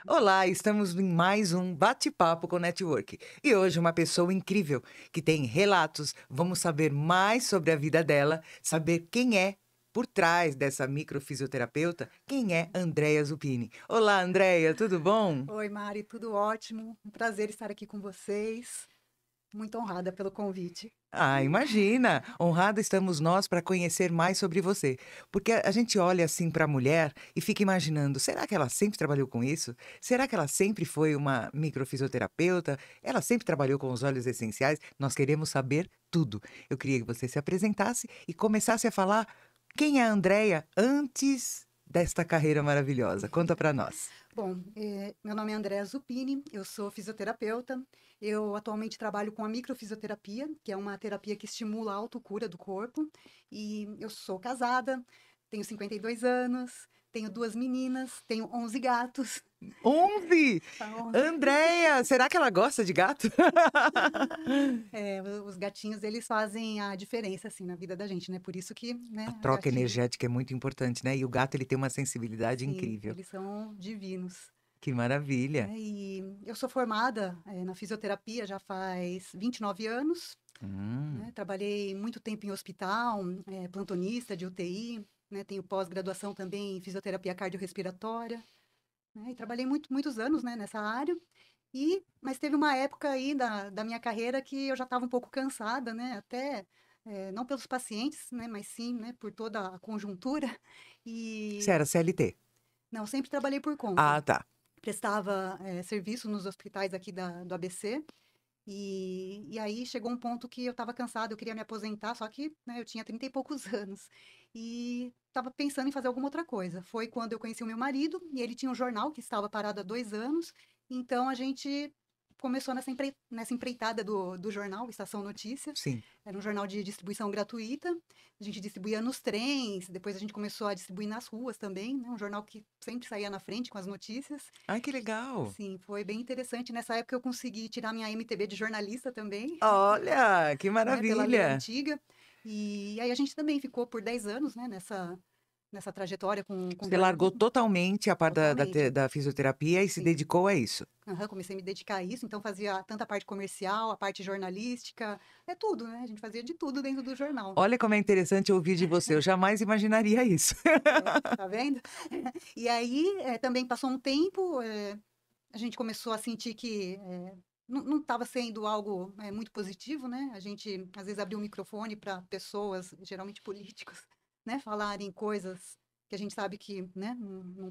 Olá, estamos em mais um bate-papo com Network. E hoje uma pessoa incrível que tem relatos. Vamos saber mais sobre a vida dela, saber quem é por trás dessa microfisioterapeuta, quem é Andréia Zupini. Olá, Andréia, tudo bom? Oi, Mari, tudo ótimo. Um prazer estar aqui com vocês. Muito honrada pelo convite. Ah, imagina! Honrada estamos nós para conhecer mais sobre você. Porque a gente olha assim para a mulher e fica imaginando: será que ela sempre trabalhou com isso? Será que ela sempre foi uma microfisioterapeuta? Ela sempre trabalhou com os óleos essenciais? Nós queremos saber tudo. Eu queria que você se apresentasse e começasse a falar quem é a Andréia antes desta carreira maravilhosa. Conta para nós. Bom, meu nome é Andréa Zupini, eu sou fisioterapeuta. Eu atualmente trabalho com a microfisioterapia, que é uma terapia que estimula a autocura do corpo. E eu sou casada, tenho 52 anos, tenho duas meninas, tenho 11 gatos. 11! Tá 11. Andréia, será que ela gosta de gato? Os gatinhos, eles fazem a diferença, assim, na vida da gente, né? Por isso que, A né, troca gatinho, energética é muito importante, né, e o gato ele tem uma sensibilidade sim, incrível. eles são divinos. Que maravilha. E eu sou formada, na fisioterapia já faz 29 anos, Hum. né, trabalhei muito tempo em hospital, plantonista de UTI, né, tenho pós-graduação também em fisioterapia cardiorrespiratória, né, e trabalhei muitos anos, né, nessa área. Mas teve uma época aí da minha carreira que eu já estava um pouco cansada, né, até, não pelos pacientes, né, mas sim, né, por toda a conjuntura. Você E era CLT? não, sempre trabalhei por conta. Ah, tá. Prestava, serviço nos hospitais aqui do ABC. E aí chegou um ponto que eu estava cansada, eu queria me aposentar, só que, né, eu tinha 30 e poucos anos. E estava pensando em fazer alguma outra coisa. Foi quando eu conheci o meu marido, e ele tinha um jornal que estava parado há 2 anos. Então a gente começou nessa empreitada do jornal, Estação Notícia. Sim. Era um jornal de distribuição gratuita. A gente distribuía nos trens, depois a gente começou a distribuir nas ruas também, né? Um jornal que sempre saía na frente com as notícias. Ai, que legal. Sim, foi bem interessante. Nessa época eu consegui tirar minha MTB de jornalista também, Olha, que né, pela lei maravilha. antiga. E aí a gente também ficou por 10 anos, né, nessa trajetória com Você largou jornalismo, totalmente a parte totalmente. da fisioterapia e se Sim. dedicou a isso. Aham, comecei a me dedicar a isso, então fazia tanto a parte comercial, a parte jornalística, é tudo, né? A gente fazia de tudo dentro do jornal. Olha como é interessante ouvir de você, eu jamais imaginaria isso. Tá vendo? E aí, também passou um tempo, a gente começou a sentir que não estava sendo algo muito positivo, né? A gente às vezes abria o microfone para pessoas, geralmente políticos, né, falarem coisas que a gente sabe que, né,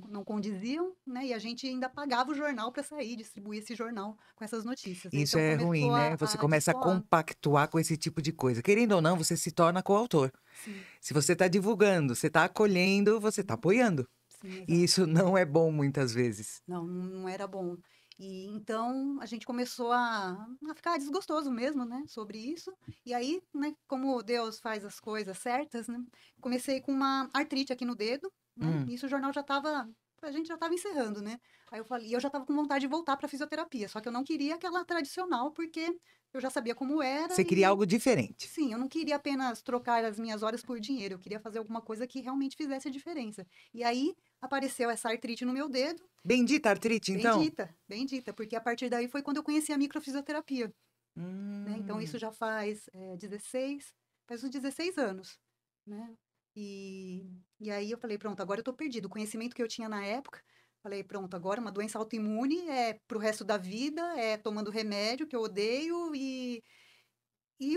não condiziam, né? E a gente ainda pagava o jornal para sair, distribuir esse jornal com essas notícias, né? Isso Então é ruim, começou né, você a começa a destoar. compactuar com esse tipo de coisa. Querendo ou não, você se torna coautor. Sim, Se você está divulgando, você está acolhendo, você está uhum, apoiando. sim, E exato. isso não é bom muitas vezes. Não era bom. E então a gente começou a ficar desgostoso mesmo, né, sobre isso. E aí, né, como Deus faz as coisas certas, né, comecei com uma artrite aqui no dedo, né? Hum. Nisso o jornal já estava, a gente já estava encerrando, né? Aí eu falei, e eu já estava com vontade de voltar para fisioterapia, só que eu não queria aquela tradicional, porque eu já sabia como era Você queria e algo diferente. sim, eu não queria apenas trocar as minhas horas por dinheiro, eu queria fazer alguma coisa que realmente fizesse a diferença. E aí apareceu essa artrite no meu dedo. Bendita artrite, então? Bendita, bendita, porque a partir daí foi quando eu conheci a microfisioterapia, né? Então isso Hum. já faz 16, faz uns 16 anos, né? E, e aí eu falei, pronto, agora eu tô perdido. O conhecimento que eu tinha na época, falei, pronto, agora uma doença autoimune é pro resto da vida, é tomando remédio que eu odeio e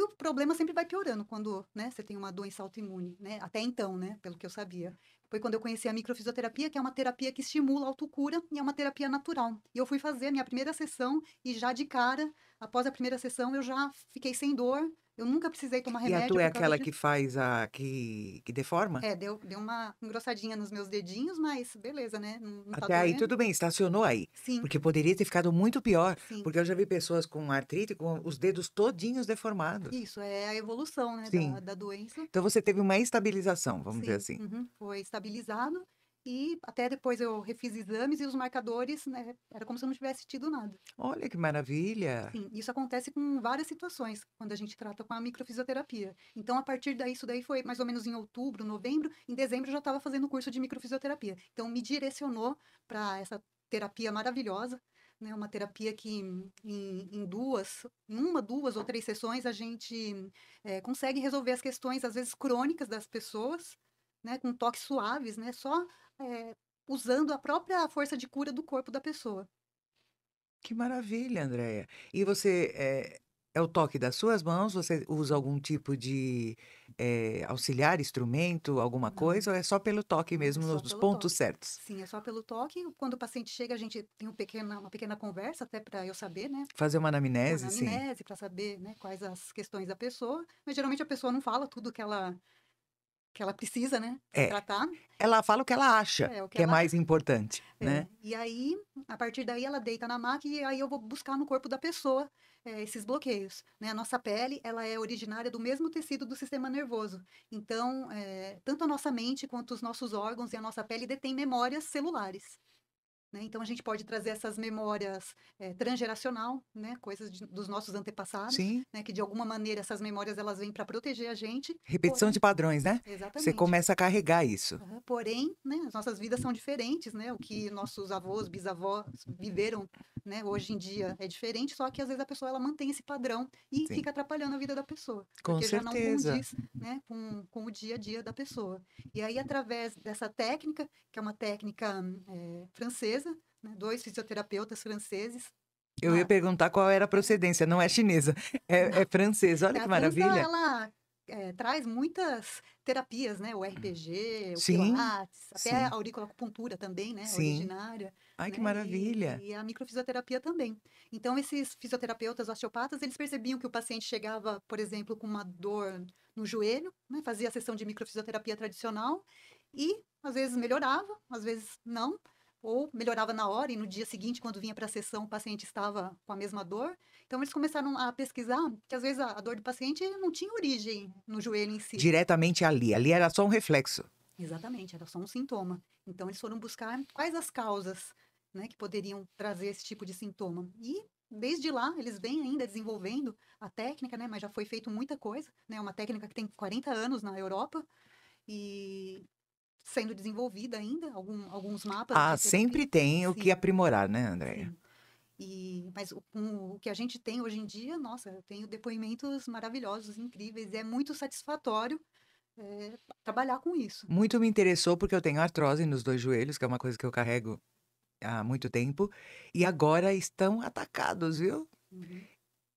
o problema sempre vai piorando quando, né, você tem uma doença autoimune, né? Até então, né, pelo que eu sabia. Foi quando eu conheci a microfisioterapia, que é uma terapia que estimula a autocura e é uma terapia natural. E eu fui fazer a minha primeira sessão e já de cara, após a primeira sessão, eu já fiquei sem dor. Eu nunca precisei tomar E a remédio tua é por causa aquela que disso. faz que deforma? Deu uma engrossadinha nos meus dedinhos, mas beleza, né? Não tá Até aí doendo. tudo bem, estacionou aí. Sim, Porque poderia ter ficado muito pior, sim. porque eu já vi pessoas com artrite com os dedos todinhos deformados. Isso é a evolução, né, Sim. da doença. Então você teve uma estabilização, vamos dizer Sim, assim. uhum, foi estabilizado e até depois eu refiz exames e os marcadores, né, era como se eu não tivesse tido nada. Olha que maravilha. Sim, isso acontece com várias situações quando a gente trata com a microfisioterapia. Então, a partir daí, isso daí foi mais ou menos em outubro, novembro, em dezembro eu já estava fazendo o curso de microfisioterapia. Então, me direcionou para essa terapia maravilhosa, né? Uma terapia que em uma, duas ou três sessões a gente consegue resolver as questões, às vezes, crônicas das pessoas, né? Com toques suaves, né? Só usando a própria força de cura do corpo da pessoa. Que maravilha, Andréia. E você, é o toque das suas mãos? Você usa algum tipo de, auxiliar, instrumento, alguma Não, coisa, ou é só pelo toque não, é mesmo, só nos pelo pontos toque. certos? Sim, é só pelo toque. Quando o paciente chega, a gente tem uma pequena conversa, até para eu saber, né? Fazer uma Uma anamnese, sim. anamnese para saber, né, quais as questões da pessoa, mas geralmente a pessoa não fala tudo que ela precisa, né, se É, tratar, ela fala o que ela acha é o que que é ela mais importante, né. e aí, a partir daí ela deita na maca e aí eu vou buscar no corpo da pessoa, esses bloqueios, né. A nossa pele, ela é originária do mesmo tecido do sistema nervoso, então, tanto a nossa mente quanto os nossos órgãos e a nossa pele detêm memórias celulares. Né, então a gente pode trazer essas memórias, transgeracional, né, coisas dos nossos antepassados, Sim, né, que de alguma maneira essas memórias elas vêm para proteger a gente, repetição porém de padrões, né. Você exatamente. começa a carregar isso. Aham. Porém, né, as nossas vidas são diferentes, né, o que nossos avós, bisavós viveram, né, hoje em dia é diferente, só que às vezes a pessoa ela mantém esse padrão e Sim, fica atrapalhando a vida da pessoa, com porque já não certeza. condiz, né, com o dia a dia da pessoa. E aí através dessa técnica, que é uma técnica, francesa, né, 2 fisioterapeutas franceses, Eu ia ah, perguntar qual era a procedência, não é chinesa, é francesa, olha que a França, maravilha. ela, traz muitas terapias, né, o RPG, o Sim, pilates, até a sim, auriculoacupuntura também, né, sim. originária, Ai, que né, maravilha. e a microfisioterapia também. Então esses fisioterapeutas osteopatas, eles percebiam que o paciente chegava, por exemplo, com uma dor no joelho, né, fazia a sessão de microfisioterapia tradicional e às vezes melhorava, às vezes não, ou melhorava na hora e no dia seguinte, quando vinha para a sessão, o paciente estava com a mesma dor. Então eles começaram a pesquisar que às vezes a dor do paciente não tinha origem no joelho em si. Diretamente ali era só um reflexo. Exatamente, era só um sintoma. Então eles foram buscar quais as causas, né, que poderiam trazer esse tipo de sintoma. E desde lá eles vêm ainda desenvolvendo a técnica, né, mas já foi feito muita coisa, né, uma técnica que tem 40 anos na Europa e sendo desenvolvida ainda alguns mapas Ah, de sempre terapia. tem o que Sim, aprimorar, né, Andréia? sim. Mas com o que a gente tem hoje em dia, nossa, eu tenho depoimentos maravilhosos, incríveis, e é muito satisfatório, trabalhar com isso. Muito me interessou, porque eu tenho artrose nos 2 joelhos, que é uma coisa que eu carrego há muito tempo, e agora estão atacados, viu. Uhum,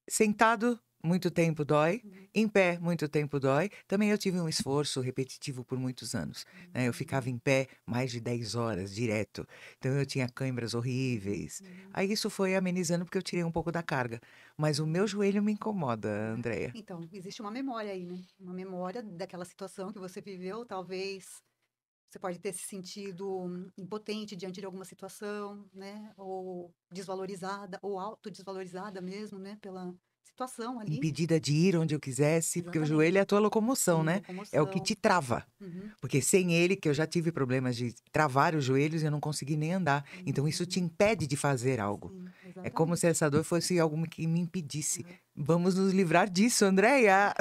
Sentado, muito tempo dói, uhum, em pé, muito tempo dói. Também eu tive um esforço repetitivo por muitos anos, né, eu ficava uhum, em pé mais de 10 horas direto, então eu tinha câimbras uhum, horríveis. uhum, Aí isso foi amenizando, porque eu tirei um pouco da carga, mas o meu uhum. joelho me incomoda, Andréia. Então, existe uma memória aí, né? Uma memória daquela situação que você viveu, talvez você pode ter se sentido impotente diante de alguma situação, né? Ou desvalorizada, ou autodesvalorizada mesmo, né? Pela situação ali. Impedida de ir onde eu quisesse, porque o joelho é Exatamente. a tua locomoção, Sim, né, é o que locomoção. te trava. Uhum, Porque sem ele, que eu já tive problemas de travar os joelhos e eu não consegui nem andar, então isso te uhum. impede de fazer algo. Sim, É como se exatamente. essa dor fosse algo que me impedisse. Aham. Vamos nos livrar disso, Andréia!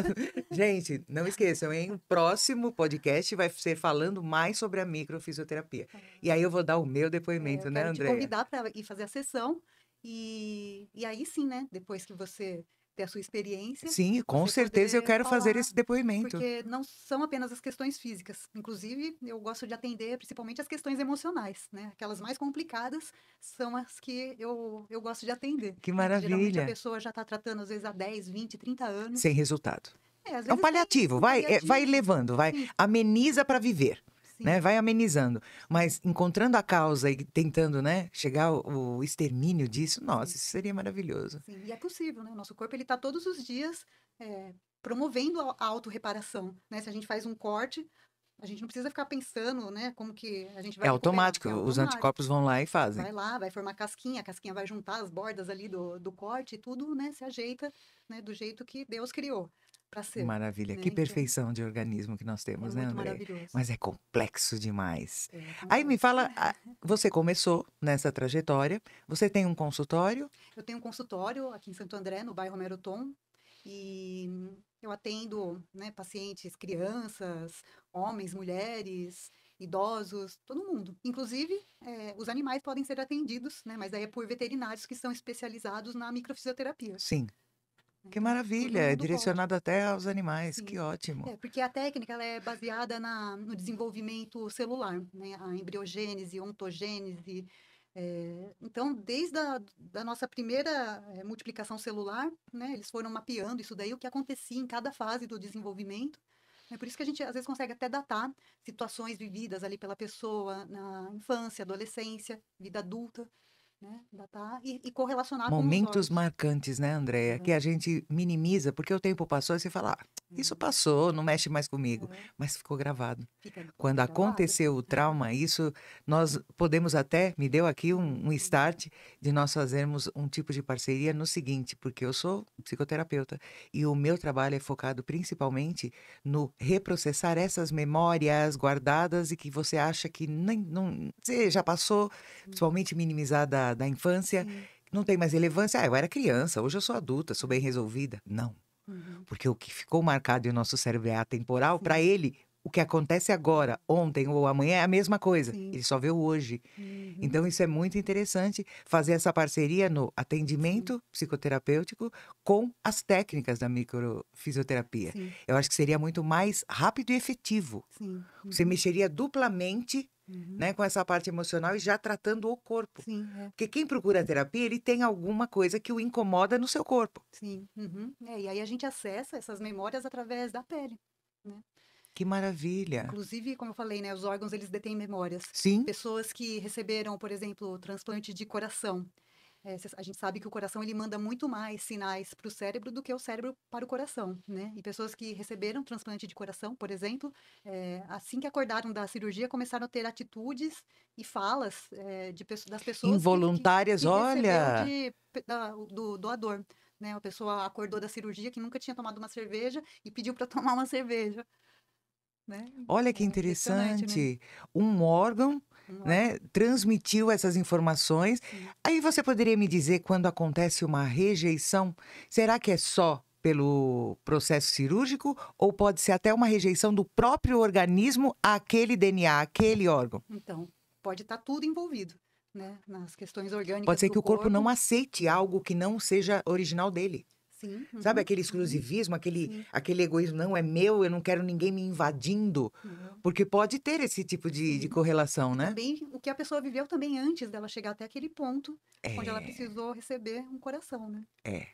Gente, não esqueçam, hein, o próximo podcast vai ser falando mais sobre a microfisioterapia. E aí eu vou dar o meu Eu depoimento, né, quero te Andréia? convidar para ir fazer a sessão e aí sim, né, depois que você ter a sua experiência, Sim, com você certeza eu poder quero fazer falar, esse depoimento. porque não são apenas as questões físicas. Inclusive, eu gosto de atender principalmente as questões emocionais, né? Aquelas mais complicadas são as que eu gosto de atender, Que né? Que geralmente a maravilha! pessoa já está tratando, às vezes, há 10, 20, 30 Sem anos. resultado. Às É um vezes tem paliativo, um vai paliativo. levando, vai Sim, ameniza para viver, né, sim, vai amenizando, sim, mas encontrando a causa e tentando, né, chegar ao extermínio disso, nossa, sim. isso seria maravilhoso. Sim, e é possível, né, o nosso corpo ele está todos os dias, promovendo a autorreparação, né, se a gente faz um corte, a gente não precisa ficar pensando, né, como que a gente É vai recuperar, automático, é os automático. anticorpos vão lá e fazem. Vai lá, vai formar casquinha, a casquinha vai juntar as bordas ali do corte e tudo, né, se ajeita, né, do jeito que Deus criou para Que ser, maravilha, né, que então perfeição de organismo que nós é temos, né, muito Andréia? maravilhoso. Mas é complexo demais. É Aí me complexo. fala, você começou nessa trajetória, você tem um consultório? Eu tenho um consultório aqui em Santo André, no bairro Meroton, e eu atendo, né, pacientes, crianças, homens, mulheres, idosos, todo mundo. Inclusive, os animais podem ser atendidos, né? Mas aí é por veterinários que são especializados na microfisioterapia. Sim. Que Então, todo maravilha, é mundo pode. direcionado até aos animais, que Sim. ótimo. Porque a técnica ela é baseada no desenvolvimento celular, né? A embriogênese, ontogênese. Então, desde da nossa primeira multiplicação celular, né? Eles foram mapeando isso daí, o que acontecia em cada fase do desenvolvimento. É por isso que a gente, às vezes, consegue até datar situações vividas ali pela pessoa na infância, adolescência, vida adulta, né? Datar e correlacionar com os Momentos órgãos. marcantes, né, Andréia, que a Aham, gente minimiza, porque o tempo passou e você fala: "Ah, isso aham, passou, não mexe mais comigo", aham. mas ficou gravado. Quando Fica gravado. aconteceu o trauma, isso nós podemos até me deu aqui um start de nós fazermos um tipo de parceria no seguinte, porque eu sou psicoterapeuta e o meu trabalho é focado principalmente no reprocessar essas memórias guardadas e que você acha que nem não você já passou, Sim, principalmente minimizar da infância, sim. não tem mais relevância. "Ah, eu era criança, hoje eu sou adulta, sou bem resolvida". Não. Uhum, Porque o que ficou marcado em nosso cérebro é atemporal, para sim, ele, o que acontece agora, ontem ou amanhã é a mesma coisa. sim. Ele só vê o hoje. Uhum, Então, isso é muito interessante, fazer essa parceria no sim, atendimento psicoterapêutico com as técnicas da microfisioterapia. sim, Eu acho que seria muito mais rápido e efetivo. sim. Você Uhum, mexeria duplamente, uhum, né, com essa parte emocional e já tratando o corpo. sim, é. Porque quem procura terapia, ele tem alguma coisa que o incomoda no seu corpo. Sim, uhum. E aí a gente acessa essas memórias através da pele, né? Que maravilha. Inclusive, como eu falei, né, os órgãos eles detêm memórias. Sim, Pessoas que receberam, por exemplo, transplante de coração. A gente sabe que o coração ele manda muito mais sinais para o cérebro do que o cérebro para o coração, né? E pessoas que receberam transplante de coração, por exemplo, assim que acordaram da cirurgia, começaram a ter atitudes e falas das pessoas involuntárias, que recebeu olha. do doador. Né? A pessoa acordou da cirurgia que nunca tinha tomado uma cerveja e pediu para tomar uma cerveja. Né? Olha que É impressionante, né? interessante. Um órgão, Um órgão, né, transmitiu essas informações. sim. Aí você poderia me dizer quando acontece uma rejeição, será que é só pelo processo cirúrgico ou pode ser até uma rejeição do próprio organismo àquele DNA, àquele órgão? Então, pode estar tudo envolvido, né? Nas questões Pode orgânicas ser do que o corpo não corpo. aceite algo que não seja original dele. Sim, Sabe uhum, aquele uhum, exclusivismo, sim. aquele egoísmo, não é meu, eu não quero ninguém me invadindo, Uhum, porque pode ter esse tipo de sim. correlação, E né? também o que a pessoa viveu também antes dela chegar até aquele ponto onde ela É, precisou receber um coração, né? é.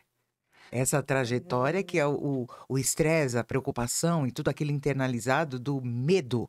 Essa trajetória que É, é o estresse, a preocupação e tudo aquilo internalizado do medo,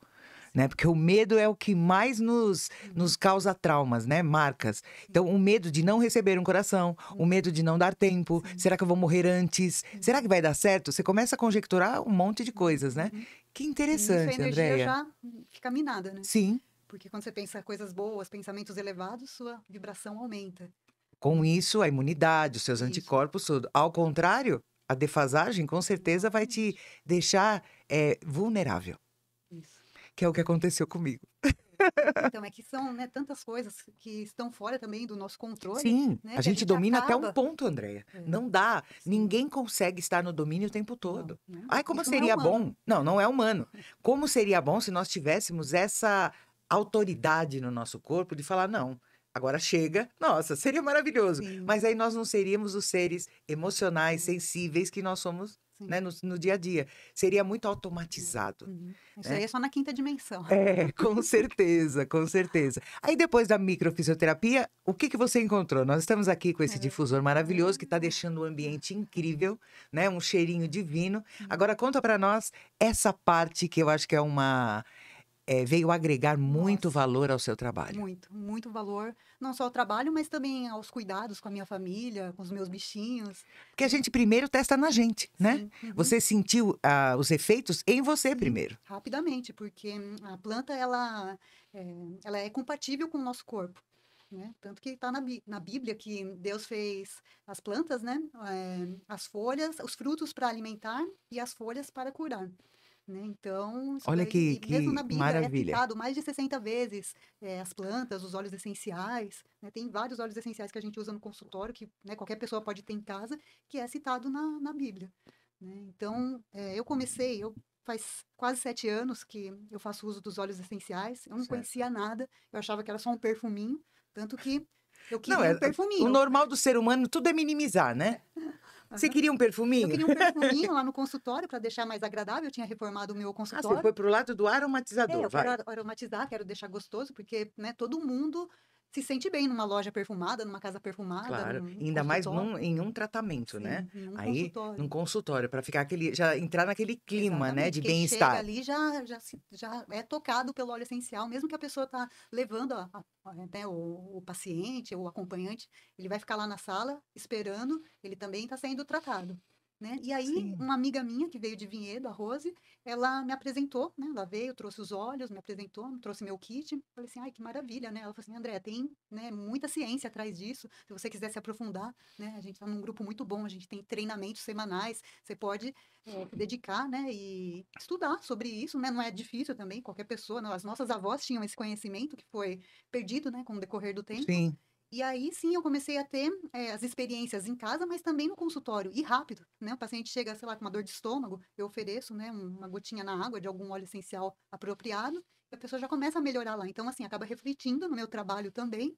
né? sim. Porque o medo é o que mais nos Uhum, causa traumas, né? Marcas. sim. Então, o medo de não receber um coração, o Uhum, medo de não dar tempo, sim. será que eu vou morrer antes? Será que Uhum, vai dar certo? Você começa a conjecturar um monte de sim. coisas, né? Uhum. Que E nisso a interessante, energia Andréia. já fica minada, né? Sim, Porque quando você pensa coisas boas, pensamentos elevados, sua vibração aumenta, com né? isso, a imunidade, os seus Isso, anticorpos, tudo. Ao contrário, a defasagem com certeza vai te exatamente. deixar vulnerável, Isso. que é o que aconteceu comigo. Então, é que são, né, tantas coisas que estão fora também do nosso controle, Sim, né, a que a gente gente domina até um acaba. ponto, Andréia. É, Não dá. sim, Ninguém consegue estar no domínio o tempo não, todo. né? Ai, como Isso não é seria humano. bom? Não, não é humano. Como seria bom se nós tivéssemos essa autoridade no nosso corpo de falar, não, agora chega. Nossa, seria maravilhoso. Sim, Mas aí nós não seríamos os seres emocionais, é, sensíveis que nós somos, sim. né, no dia a dia. Seria muito automatizado, Uhum. Isso aí né? é só na quinta dimensão. É, com certeza, com certeza. Aí depois da microfisioterapia, o que que você encontrou? Nós estamos aqui com esse É, difusor maravilhoso que está é, deixando o ambiente é, incrível, né? Um cheirinho divino. sim. Agora conta para nós essa parte que eu acho que é veio agregar muito Nossa, valor ao seu trabalho. muito, muito valor, não só ao trabalho, mas também aos cuidados com a minha família, com os meus bichinhos, Porque a né? gente primeiro testa na gente, né? Sim, uhum. Você sentiu os efeitos em você Sim, primeiro. rapidamente, porque a planta ela é compatível com o nosso corpo, né? Tanto que está na Bíblia que Deus fez as plantas, né? As folhas, os frutos para alimentar e as folhas para curar, né? Então, isso Olha daí, e mesmo na que Bíblia é maravilha. citado mais de 60 vezes as plantas, os óleos essenciais, né? Tem vários óleos essenciais que a gente usa no consultório, que né, qualquer pessoa pode ter em casa, que é citado na Bíblia, né? Então, eu faz quase 7 anos que eu faço uso dos óleos essenciais. Eu não Certo. conhecia nada, eu achava que era só um perfuminho, tanto que eu Não, queria um o perfuminho. normal do ser humano tudo é minimizar, né. Você Aham. queria um Eu perfuminho? queria um perfuminho lá no consultório para deixar mais agradável, eu tinha reformado o meu Ah, você consultório. foi para o lado do É, aromatizador, eu quero vai. aromatizar, quero deixar gostoso, porque, né, todo mundo se sente bem numa loja perfumada, numa casa perfumada, Claro, num ainda mais consultório. em um tratamento, né. Sim, em um Aí, num consultório. consultório, para ficar aquele já entrar naquele clima, né, Exatamente, de quem chega bem-estar. ali já é tocado pelo óleo essencial, mesmo que a pessoa tá levando né, o paciente ou o acompanhante, ele vai ficar lá na sala esperando, ele também está sendo tratado, né. E aí, Sim. uma amiga minha que veio de Vinhedo, a Rose, ela me apresentou, né, ela veio, trouxe os óleos, me apresentou, me trouxe meu kit, falei assim: "Ai, que maravilha", né. Ela falou assim: "Andréa, tem, né, muita ciência atrás disso, se você quiser se aprofundar, né, a gente está num grupo muito bom, a gente tem treinamentos semanais, você pode se dedicar, né, e estudar sobre isso, né, não é difícil também, qualquer pessoa, as nossas avós tinham esse conhecimento que foi perdido, né, com o decorrer do tempo. Sim. E aí sim eu comecei a ter as experiências em casa, mas também no consultório, e rápido, né, o paciente chega, sei lá, com uma dor de estômago, eu ofereço, né, uma gotinha na água de algum óleo essencial apropriado, e a pessoa já começa a melhorar lá. Então, assim, acaba refletindo no meu trabalho também,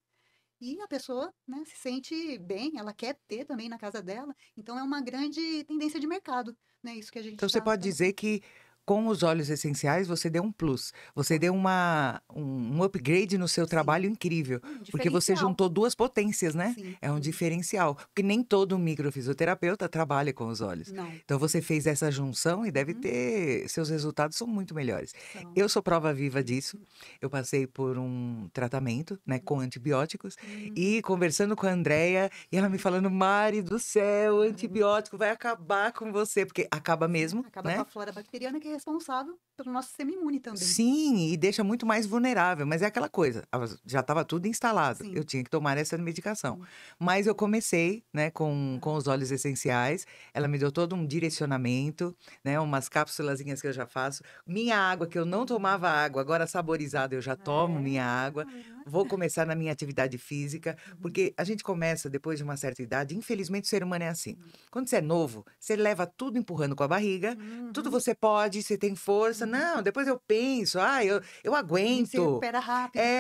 e a pessoa, né, se sente bem, ela quer ter também na casa dela, então é uma grande tendência de mercado, né, isso que a gente Então você está pode dizer que com os óleos essenciais você deu um plus, você foi. deu um upgrade no seu trabalho Sim, incrível, um porque você diferencial. juntou 2 potências, né, Sim, é um sim. diferencial, porque nem todo microfisioterapeuta trabalha com os óleos. Não. Então você fez essa junção e deve Uhum. ter seus resultados são muito melhores. São. Eu sou prova viva disso, eu passei por um tratamento, né, com antibióticos, Uhum. e conversando com a Andreia, e ela me falando: "Mari do céu, o antibiótico vai acabar com você", porque acaba Sim, mesmo, acaba com a né. flora bacteriana que é responsável pelo nosso sistema imune também. Sim, e deixa muito mais vulnerável, mas é aquela coisa, já estava tudo instalado, eu Sim, tinha que tomar essa medicação. sim. Mas eu comecei, né, com Aham. os óleos essenciais, ela me deu todo um direcionamento, né, umas cápsulazinhas que eu já faço. Minha água, que eu não tomava água, agora saborizada eu já tomo É. minha água. Aham. Vou começar na minha atividade física, Uhum. porque a gente começa depois de uma certa idade, infelizmente o ser humano é assim. Quando você é novo, você leva tudo empurrando com a barriga, tudo Uhum. você pode, você tem força. Uhum. Não, depois eu penso, ah, eu A gente se aguento. recupera rápido.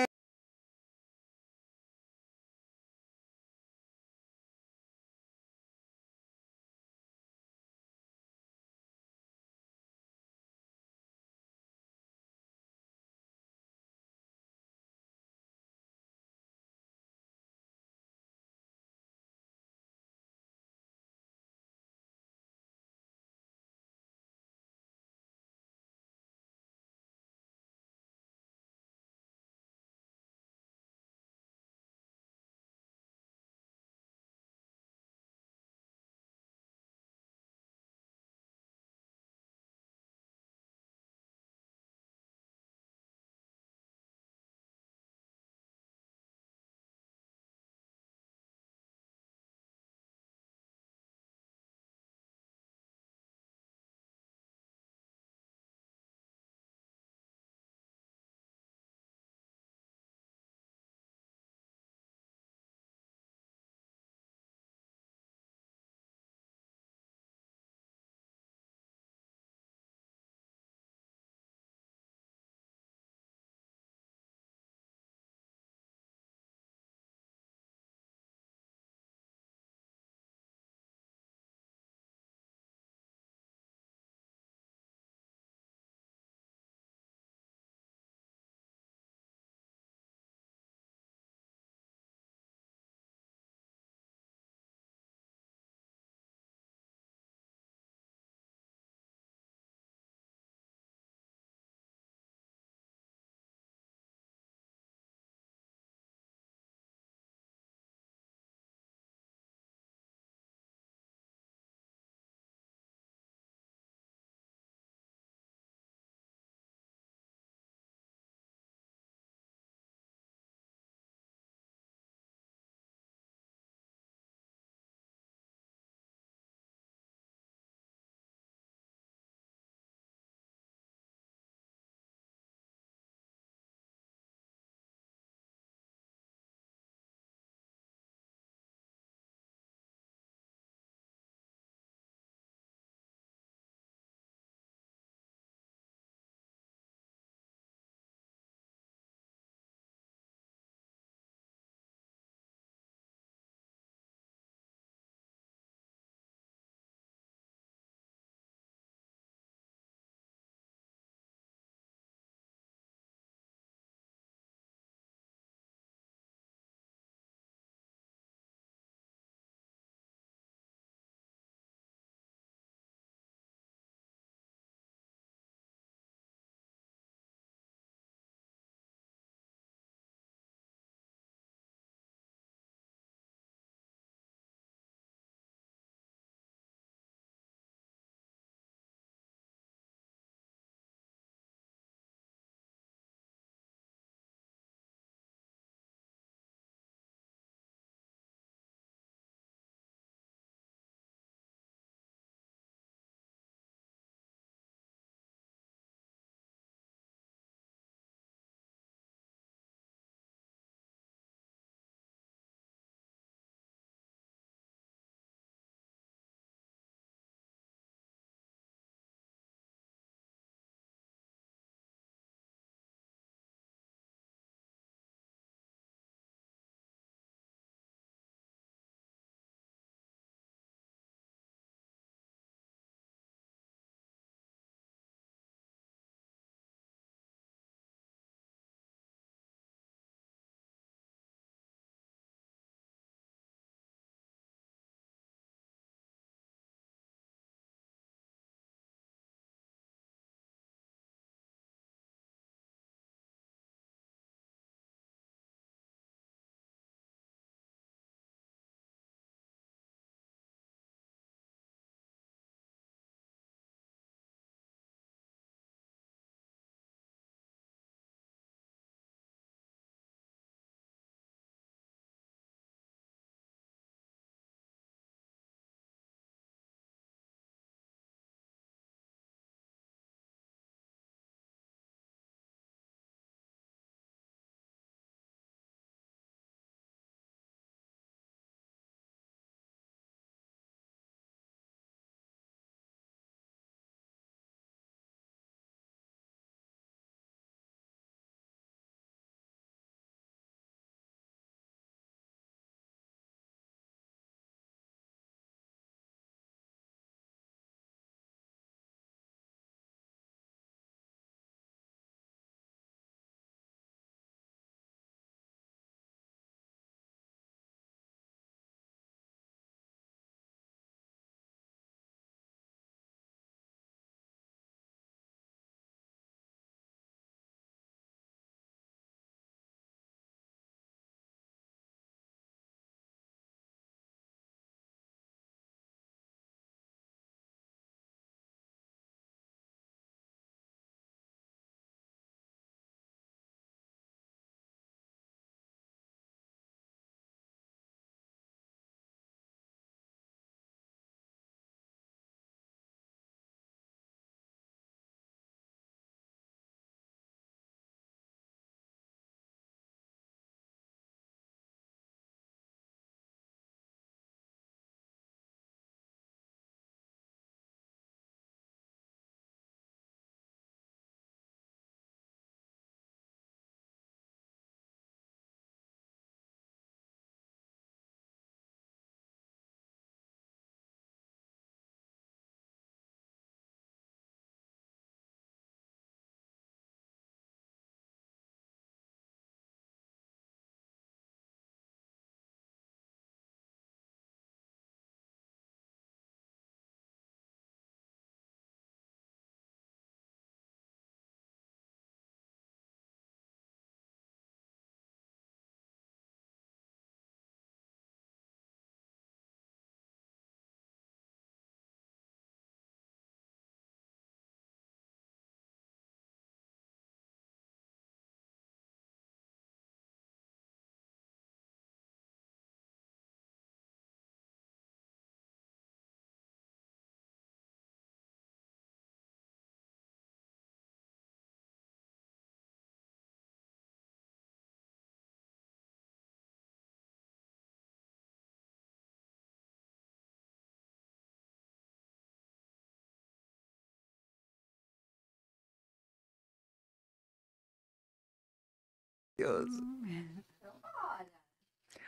Deus.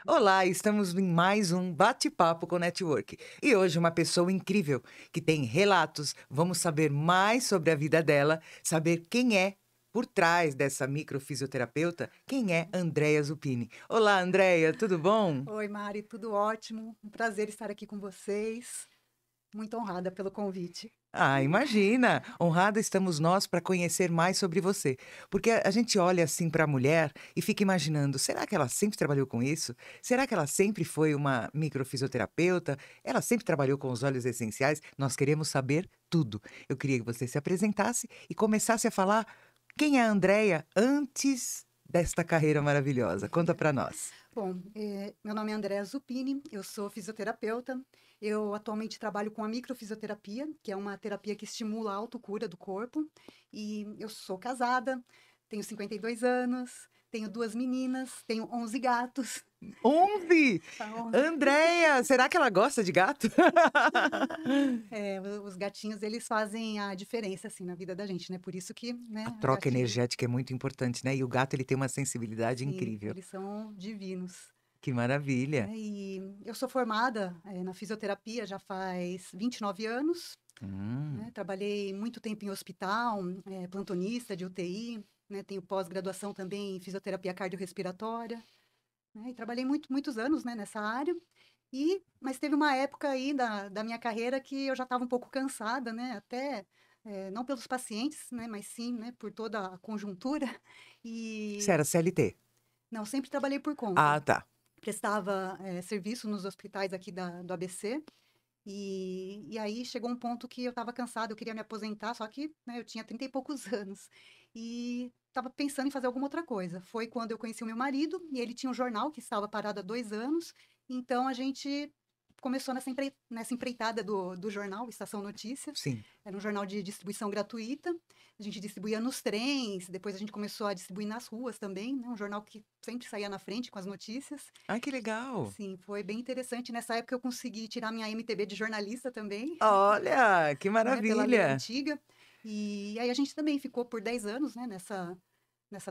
Olá, estamos em mais um bate-papo com Network. E hoje uma pessoa incrível que tem relatos. Vamos saber mais sobre a vida dela, saber quem é por trás dessa microfisioterapeuta, quem é Andréia Zupini. Olá, Andréia, tudo bom? Oi, Mari, tudo ótimo. Um prazer estar aqui com vocês. Muito honrada pelo convite. Ah, imagina! Honrada estamos nós para conhecer mais sobre você. Porque a gente olha assim para a mulher e fica imaginando: será que ela sempre trabalhou com isso? Será que ela sempre foi uma microfisioterapeuta? Ela sempre trabalhou com os óleos essenciais? Nós queremos saber tudo. Eu queria que você se apresentasse e começasse a falar quem é a Andréia antes desta carreira maravilhosa. Conta para nós. Bom, meu nome é Andréa Zupini, eu sou fisioterapeuta. Eu atualmente trabalho com a microfisioterapia, que é uma terapia que estimula a autocura do corpo. E eu sou casada, tenho 52 anos, tenho 2 meninas, tenho 11 gatos. 11! Tá 11. Andréia, será que ela gosta de gato? Os gatinhos, eles fazem a diferença, assim, na vida da gente, né? Por isso que, né, A a troca gatinho, energética é muito importante, né? E o gato, ele tem uma sensibilidade sim, incrível. eles são divinos. Que maravilha. E eu sou formada, na fisioterapia já faz 29 anos, Hum. né? Trabalhei muito tempo em hospital, plantonista de UTI, né? Tenho pós-graduação também em fisioterapia cardiorrespiratória, né? E trabalhei muitos anos, né, nessa área. Mas teve uma época aí da minha carreira que eu já estava um pouco cansada, né? Até não pelos pacientes, né? Mas sim, né? Por toda a conjuntura. Você E era CLT? não, sempre trabalhei por conta. Ah, tá. Prestava serviço nos hospitais aqui do ABC. E aí chegou um ponto que eu estava cansada, eu queria me aposentar, só que, né, eu tinha 30 e poucos anos. E estava pensando em fazer alguma outra coisa. Foi quando eu conheci o meu marido, e ele tinha um jornal que estava parado há 2 anos. Então a gente começou nessa empreitada do jornal, Estação Notícia. Sim. Era um jornal de distribuição gratuita. A gente distribuía nos trens, depois a gente começou a distribuir nas ruas também, né? Um jornal que sempre saía na frente com as notícias. Ai, que legal. Sim, foi bem interessante. Nessa época eu consegui tirar minha MTB de jornalista também, Olha, que né, pela lei maravilha. antiga. E aí a gente também ficou por 10 anos, né, nessa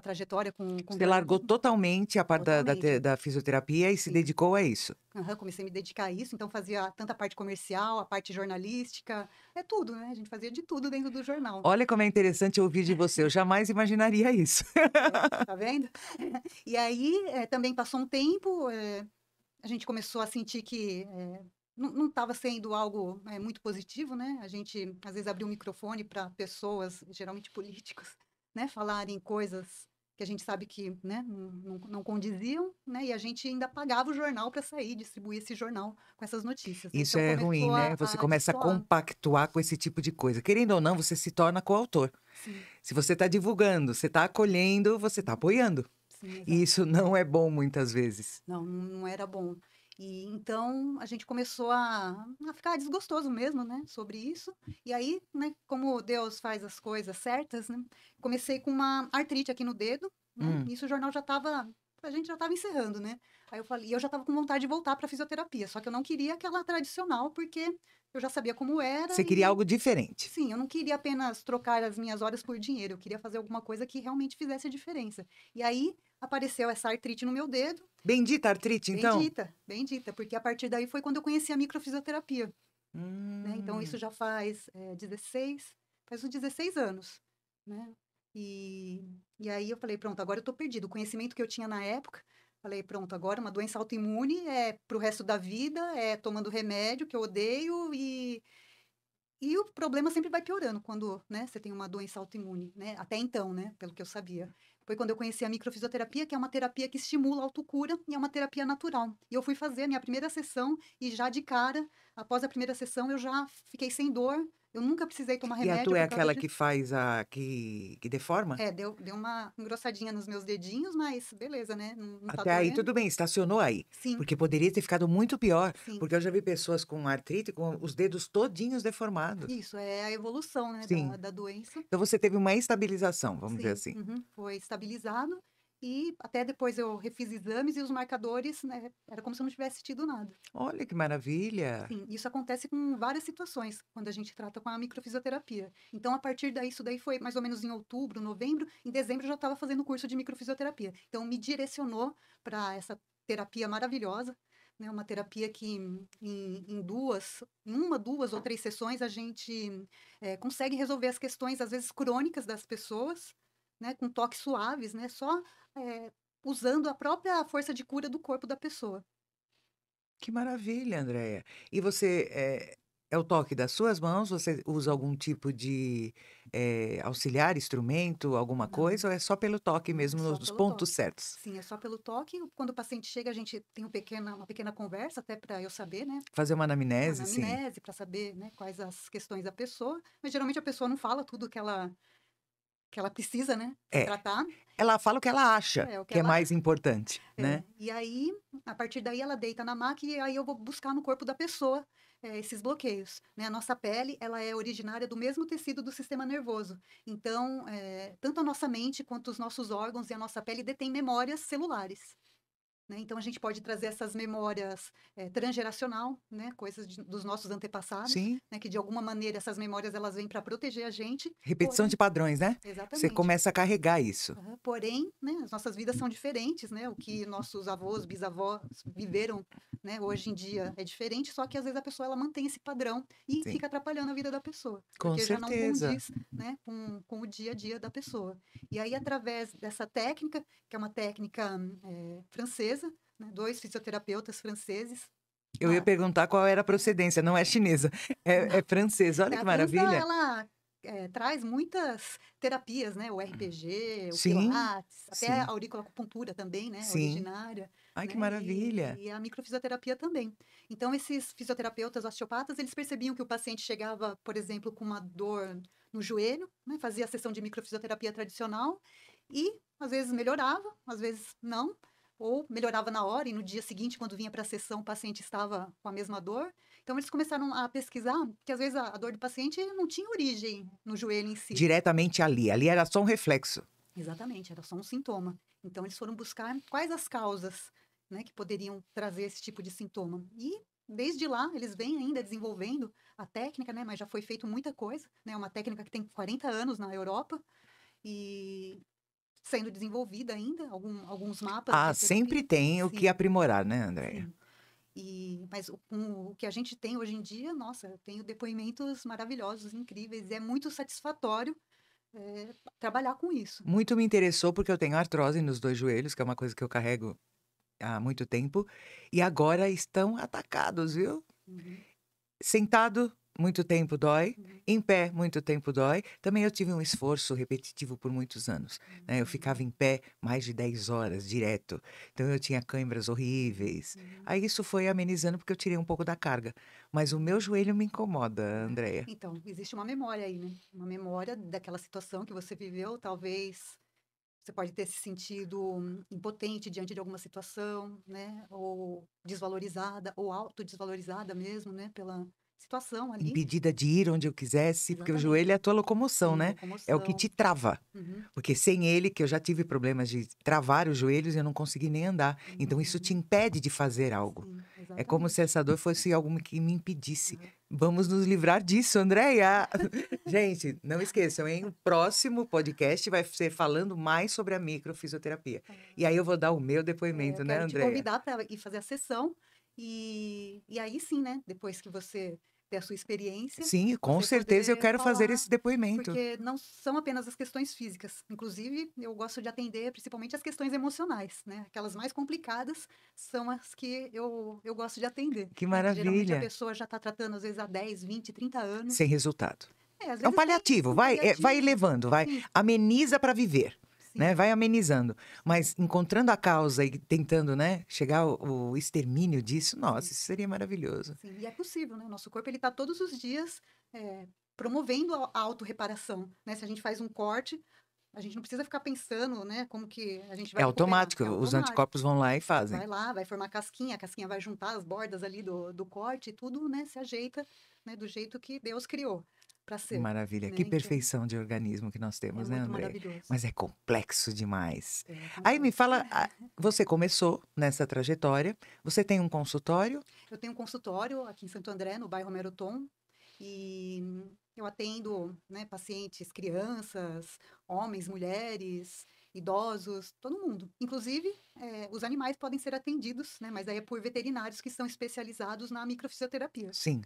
trajetória com Você largou jornalismo, totalmente a parte totalmente. da fisioterapia e se Sim. dedicou a isso. Aham, comecei a me dedicar a isso, então fazia tanto a parte comercial, a parte jornalística, é tudo, né? A gente fazia de tudo dentro do jornal. Olha como é interessante ouvir de você. Eu jamais imaginaria isso. Tá vendo? E aí também passou um tempo, a gente começou a sentir que não estava sendo algo muito positivo, né? A gente, às vezes, abria o microfone para pessoas, geralmente políticos, né? Falarem coisas que a gente sabe que, né, não condiziam, né? E a gente ainda pagava o jornal para sair, distribuir esse jornal com essas notícias, né? Isso Então é ruim, começou né? Você a começa a destoar. compactuar com esse tipo de coisa. Querendo ou não, você se torna coautor. Sim, Se você está divulgando, você está acolhendo, você está apoiando. sim, E exato. isso não é bom muitas vezes. Não era bom. E então a gente começou a ficar desgostoso mesmo, né, sobre isso. E aí, né, como Deus faz as coisas certas, né, comecei com uma artrite aqui no dedo, né? Hum. Isso o jornal já estava, a gente já estava encerrando, né? Aí eu falei, e eu já estava com vontade de voltar para fisioterapia, só que eu não queria aquela tradicional, porque eu já sabia como era Você queria e algo diferente. sim, eu não queria apenas trocar as minhas horas por dinheiro, eu queria fazer alguma coisa que realmente fizesse a diferença. E aí apareceu essa artrite no meu dedo. Bendita artrite, então? Bendita, bendita, porque a partir daí foi quando eu conheci a microfisioterapia, né? Então isso Hum. já faz uns 16 anos, né? E aí eu falei, pronto, agora eu tô perdido. O conhecimento que eu tinha na época, falei, pronto, agora uma doença autoimune é pro resto da vida, é tomando remédio que eu odeio e o problema sempre vai piorando quando, né, você tem uma doença autoimune, né? Até então, né, pelo que eu sabia. Foi quando eu conheci a microfisioterapia, que é uma terapia que estimula a autocura e é uma terapia natural. E eu fui fazer a minha primeira sessão e já de cara, após a primeira sessão, eu já fiquei sem dor. Eu nunca precisei tomar E a remédio tua é por causa aquela que disso. faz que deforma? Deu uma engrossadinha nos meus dedinhos, mas beleza, né? Não tá Até aí doendo. tudo bem, estacionou aí. Sim, Porque poderia ter ficado muito pior. sim. Porque eu já vi pessoas com artrite com os dedos todinhos deformados. Isso é a evolução, né, Sim. da doença. Então você teve uma estabilização, vamos dizer Sim, assim. uhum, foi estabilizado. e até depois eu refiz exames e os marcadores, né, era como se eu não tivesse tido nada. Olha que maravilha. Sim, isso acontece com várias situações, quando a gente trata com a microfisioterapia. Então, a partir daí, isso daí foi mais ou menos em outubro, novembro, em dezembro eu já estava fazendo o curso de microfisioterapia. Então, me direcionou para essa terapia maravilhosa, né? Uma terapia que em uma, duas ou três sessões a gente consegue resolver as questões, às vezes, crônicas das pessoas, né? Com toques suaves, né? Só usando a própria força de cura do corpo da pessoa. Que maravilha, Andréia. E você, é o toque das suas mãos? Você usa algum tipo de, auxiliar, instrumento, alguma Não. coisa, ou é só pelo toque Não, é mesmo só nos pelo pontos toque. certos? Sim, é só pelo toque. Quando o paciente chega, a gente tem uma pequena conversa, até para eu saber, né? Fazer uma Uma anamnese, sim. anamnese, para saber, né, quais as questões da pessoa. Mas geralmente a pessoa não fala tudo que ela precisa, né, para É, tratar. ela fala o que ela acha É o que que é ela. mais importante, né. E aí, a partir daí, ela deita na maca e aí eu vou buscar no corpo da pessoa esses bloqueios, né? A nossa pele, ela é originária do mesmo tecido do sistema nervoso. Então, tanto a nossa mente quanto os nossos órgãos e a nossa pele detêm memórias celulares. Né? Então, a gente pode trazer essas memórias transgeracional, né? Coisas dos nossos antepassados, Sim, né? Que de alguma maneira essas memórias elas vêm para proteger a gente, repetição de porém, padrões, né. Você exatamente. começa a carregar isso. Aham. Porém, né, as nossas vidas são diferentes, né? O que nossos avós, bisavós viveram, né, hoje em dia é diferente, só que às vezes a pessoa ela mantém esse padrão e Sim, fica atrapalhando a vida da pessoa, com porque já não certeza. condiz, né, com o dia a dia da pessoa. E aí, através dessa técnica, que é uma técnica francesa, né, dois fisioterapeutas franceses, Eu ia ah, perguntar qual era a procedência, não é chinesa, é francesa, olha que a França, maravilha. ela, traz muitas terapias, né, o RPG, o Sim, pilates, até a sim, auriculoacupuntura também, né, sim. originária, Ai, que né, maravilha. e a microfisioterapia também. Então esses fisioterapeutas osteopatas, eles percebiam que o paciente chegava, por exemplo, com uma dor no joelho, né, fazia a sessão de microfisioterapia tradicional e, às vezes, melhorava, às vezes não, ou melhorava na hora e no dia seguinte, quando vinha para a sessão, o paciente estava com a mesma dor. Então eles começaram a pesquisar que às vezes a dor do paciente não tinha origem no joelho em si. Diretamente ali era só um reflexo. Exatamente, era só um sintoma. Então eles foram buscar quais as causas, né, que poderiam trazer esse tipo de sintoma. E desde lá eles vêm ainda desenvolvendo a técnica, né, mas já foi feito muita coisa, né, uma técnica que tem 40 anos na Europa e sendo desenvolvida ainda, alguns mapas Ah, de sempre terapia. tem o que Sim, aprimorar, né, Andréia? sim. Mas com o que a gente tem hoje em dia, nossa, eu tenho depoimentos maravilhosos, incríveis, e é muito satisfatório, trabalhar com isso. Muito me interessou, porque eu tenho artrose nos 2 joelhos, que é uma coisa que eu carrego há muito tempo, e agora estão atacados, viu. Uhum, Sentado, muito tempo dói, uhum, em pé, muito tempo dói. Também eu tive um esforço repetitivo por muitos anos, né, eu ficava uhum, em pé mais de 10 horas direto, então eu tinha câimbras horríveis. uhum, Aí isso foi amenizando, porque eu tirei um pouco da carga, mas o meu uhum. joelho me incomoda, É. Andréia. Então, existe uma memória aí, né, uma memória daquela situação que você viveu, talvez você pode ter se sentido impotente diante de alguma situação, né, ou desvalorizada, ou autodesvalorizada mesmo, né, pela situação ali. Impedida de ir onde eu quisesse, porque o joelho Exatamente. é a tua locomoção, Sim, né, é o que locomoção. te trava. Uhum, Porque sem ele, que eu já tive problemas de travar os joelhos e eu não consegui nem andar, então isso te uhum. impede de fazer algo. Sim, É como se exatamente. essa dor fosse algo que me impedisse. Aham. Vamos nos livrar disso, Andréia. Gente, não esqueçam, hein, o próximo podcast vai ser falando mais sobre a microfisioterapia. E aí eu vou dar o meu Eu depoimento, né, quero te Andréia? convidar para ir fazer a sessão, e aí sim, né, depois que você ter a sua experiência, Sim, com você certeza eu poder quero fazer falar, esse depoimento. porque não são apenas as questões físicas, inclusive eu gosto de atender principalmente as questões emocionais, né, aquelas mais complicadas são as que eu gosto de atender, Que né, que geralmente a maravilha. pessoa já está tratando às vezes há 10, 20, 30 Sem anos. resultado. Às É um vezes tem paliativo, um vai paliativo. levando, vai Sim, ameniza para viver, né, sim, vai amenizando. sim, Mas encontrando a causa e tentando, né, chegar ao extermínio disso, nossa, sim. isso seria maravilhoso. Sim, e é possível, né, nosso corpo ele tá todos os dias, promovendo a autorreparação, né, se a gente faz um corte, a gente não precisa ficar pensando, né, como que a gente É vai recuperar, automático, é os automático. anticorpos vão lá e fazem. Vai lá, vai formar casquinha, a casquinha vai juntar as bordas ali do corte e tudo, né, se ajeita, né, do jeito que Deus criou para ser, Maravilha. Que né? Que perfeição de organismo que nós é temos, né, muito Andréia? maravilhoso. Mas é complexo demais. É Aí me complexo. fala, você começou nessa trajetória, você tem um consultório? Eu tenho um consultório aqui em Santo André, no bairro Meroton, e eu atendo, né, pacientes, crianças, homens, mulheres, idosos, todo mundo. Inclusive, os animais podem ser atendidos, né, mas aí é por veterinários que são especializados na microfisioterapia. Sim.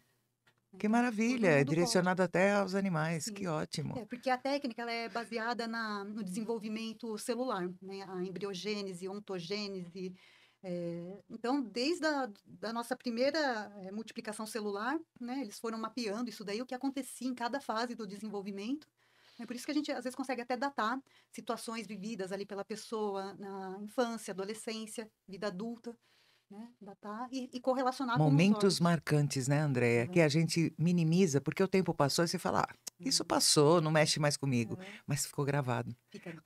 Que Então, maravilha, todo é mundo pode. direcionado até aos animais, que Sim. ótimo. É, porque a técnica ela é baseada no desenvolvimento celular, né? A embriogênese, ontogênese. Então, desde da nossa primeira multiplicação celular, né? Eles foram mapeando isso daí, o que acontecia em cada fase do desenvolvimento. É por isso que a gente, às vezes, consegue até datar situações vividas ali pela pessoa na infância, adolescência, vida adulta, né? Datar e correlacionar com os Momentos órgãos. marcantes, né, Andréia? Que Aham, a gente minimiza, porque o tempo passou e você fala, isso aham, passou, não mexe mais comigo. aham. Mas ficou gravado.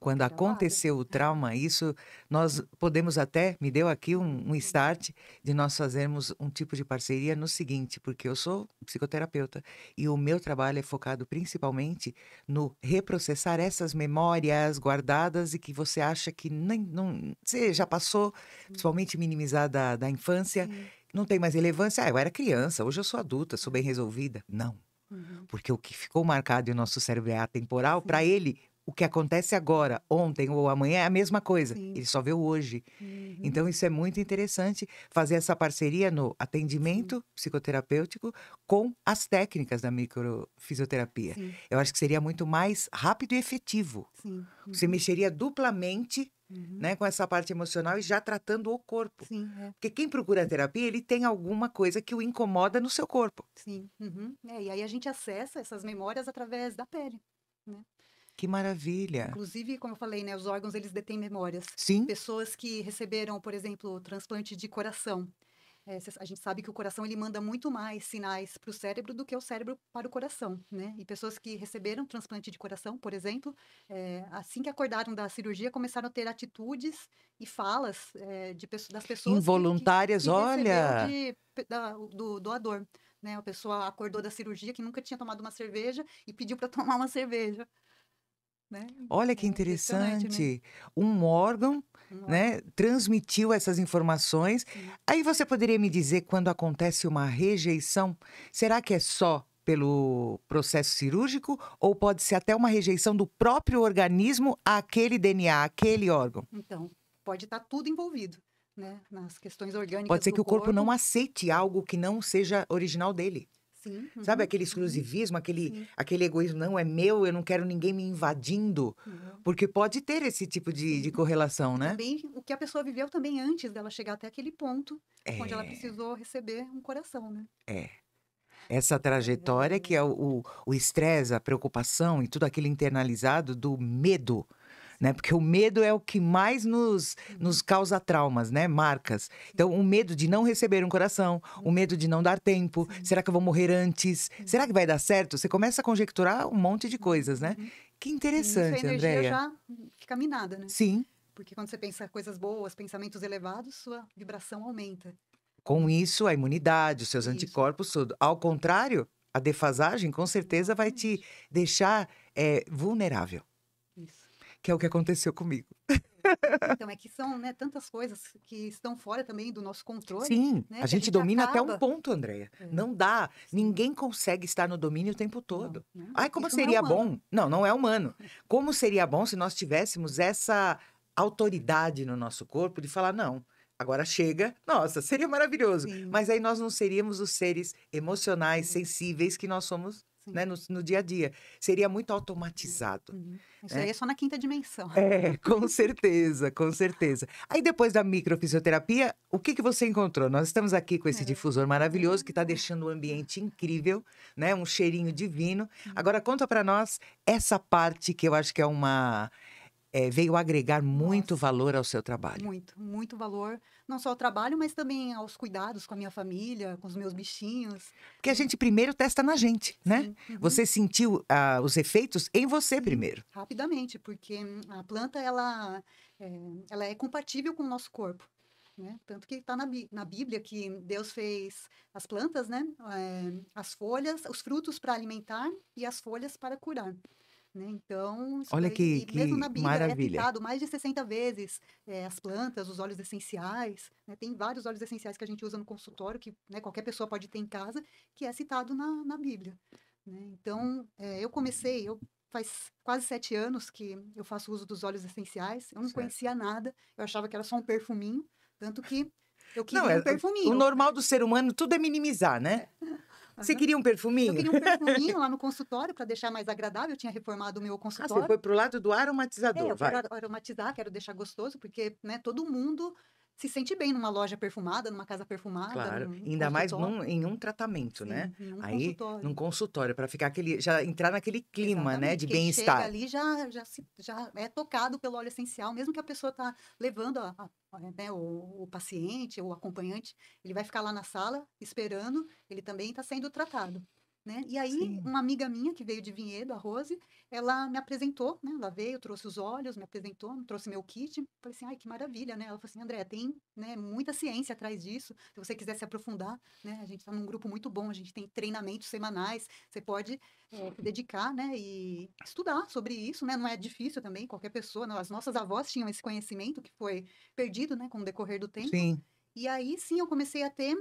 Quando Fica gravado. aconteceu o trauma, isso nós podemos até, me deu aqui um start de nós fazermos um tipo de parceria no seguinte, porque eu sou psicoterapeuta e o meu trabalho é focado principalmente no reprocessar essas memórias guardadas e que você acha que nem, não, você já passou, Sim, principalmente minimizar da infância, sim. não tem mais relevância. Ah, eu era criança, hoje eu sou adulta, sou bem resolvida. Não. Uhum, Porque o que ficou marcado em nosso cérebro é atemporal, para sim, ele, o que acontece agora, ontem ou amanhã é a mesma coisa. sim. Ele só vê o hoje. Uhum, Então, isso é muito interessante, fazer essa parceria no sim, atendimento psicoterapêutico com as técnicas da microfisioterapia. sim, Eu acho que seria muito mais rápido e efetivo. sim. Você Uhum, mexeria duplamente, uhum, né, com essa parte emocional e já tratando o corpo. sim, Porque quem procura terapia, ele tem alguma coisa que o incomoda no seu corpo. sim. Uhum. E aí a gente acessa essas memórias através da pele, né? Que maravilha. Inclusive, como eu falei, né, os órgãos eles detêm memórias. Sim, Pessoas que receberam, por exemplo, transplante de coração. A gente sabe que o coração ele manda muito mais sinais para o cérebro do que o cérebro para o coração, né? E pessoas que receberam transplante de coração, por exemplo, assim que acordaram da cirurgia, começaram a ter atitudes e falas das pessoas involuntárias, que recebeu olha. do doador. Né? A pessoa acordou da cirurgia que nunca tinha tomado uma cerveja e pediu para tomar uma cerveja. Né? Olha É que impressionante, né? interessante. Um órgão, Um né, órgão. transmitiu essas informações. Sim. Aí você poderia me dizer quando acontece uma rejeição, será que é só pelo processo cirúrgico ou pode ser até uma rejeição do próprio organismo àquele DNA, àquele órgão? Então, pode estar tudo envolvido, né? Nas questões Pode orgânicas ser do que o corpo não corpo. aceite algo que não seja original dele. Sim, Sabe uhum, aquele uhum, exclusivismo, sim. aquele egoísmo, não é meu, eu não quero ninguém me invadindo. Uhum, Porque pode ter esse tipo de sim. correlação, E né? também o que a pessoa viveu também antes dela chegar até aquele ponto onde ela É, precisou receber um coração, né? é. Essa É, trajetória que é o estresse, a preocupação e tudo aquilo internalizado do medo, né? sim. Porque o medo é o que mais nos Uhum, causa traumas, né? Marcas. sim, Então, o medo de não receber um coração, o uhum, medo de não dar tempo. sim, Será que eu vou morrer antes? sim, Será que vai dar certo? Você começa a conjecturar um monte de uhum, coisas, né? uhum. Que E nisso a interessante, energia Andréia. já fica minada, né? Sim, Porque quando você pensa coisas boas, pensamentos elevados, sua vibração aumenta, com né? isso, a imunidade, os seus Isso, anticorpos, tudo. Ao contrário, a defasagem com certeza vai te exatamente. deixar vulnerável, Isso. que é o que aconteceu comigo. Então, é que são, né, tantas coisas que estão fora também do nosso controle, Sim, né, a que a gente gente domina até um acaba. ponto, Andréia. É, Não dá. sim, Ninguém consegue estar no domínio o tempo não, todo. não Ai, dá. como Isso não é seria humano. bom? Não, não é humano. Como seria bom se nós tivéssemos essa autoridade no nosso corpo de falar, não, agora chega. Nossa, seria maravilhoso. Sim, Mas aí nós não seríamos os seres emocionais, é, sensíveis que nós somos, sim. né, no dia a dia. Seria muito automatizado. Uhum. Isso aí Né? é só na quinta dimensão. É, com certeza, com certeza. Aí depois da microfisioterapia, o que que você encontrou? Nós estamos aqui com esse É, difusor maravilhoso que está deixando o ambiente incrível, né? Um cheirinho divino. sim. Agora conta para nós essa parte que eu acho que é veio agregar muito Nossa, valor ao seu trabalho. muito, muito valor. Não só ao trabalho, mas também aos cuidados com a minha família, com os meus bichinhos, Porque a né? gente primeiro testa na gente, né? Sim, uhum, Você sentiu os efeitos em você sim, primeiro. rapidamente, porque a planta, ela é compatível com o nosso corpo. né? Tanto que está na Bíblia que Deus fez as plantas, né? As folhas, os frutos para alimentar e as folhas para curar. Né? Então, isso Olha daí, que, e mesmo que na Bíblia é maravilha. citado mais de 60 vezes as plantas, os óleos essenciais, né? Tem vários óleos essenciais que a gente usa no consultório, que, né, qualquer pessoa pode ter em casa, que é citado na Bíblia. Né? Então, eu faz quase 7 anos que eu faço uso dos óleos essenciais, eu não Certo. conhecia nada, eu achava que era só um perfuminho, tanto que eu Não, queria um o perfuminho. normal do ser humano tudo é minimizar, né? Você Aham. queria um Eu perfuminho? queria um perfuminho lá no consultório para deixar mais agradável, eu tinha reformado o meu Ah, você consultório. foi pro lado do aromatizador, Eu quero vai. aromatizar, quero deixar gostoso, porque, né, todo mundo se sente bem numa loja perfumada, numa casa perfumada, Claro, num ainda mais consultório. em um tratamento, né? Sim, em um Aí, num consultório. consultório, para ficar aquele, já entrar naquele clima, né, Exatamente. de Quem chega bem-estar. ali já é tocado pelo óleo essencial, mesmo que a pessoa tá levando né, o paciente ou o acompanhante, ele vai ficar lá na sala esperando, ele também está sendo tratado. Né? E aí, Sim. uma amiga minha que veio de Vinhedo, a Rose, ela me apresentou, né? Ela veio, trouxe os óleos, me apresentou, me trouxe meu kit. Falei assim, ai, que maravilha, né? Ela falou assim, André, tem, né, muita ciência atrás disso. Se você quiser se aprofundar, né? A gente está num grupo muito bom, a gente tem treinamentos semanais, você pode se dedicar, né, e estudar sobre isso, né, não é difícil também, qualquer pessoa, né, as nossas avós tinham esse conhecimento que foi perdido, né, com o decorrer do tempo, Sim. e aí sim eu comecei a ter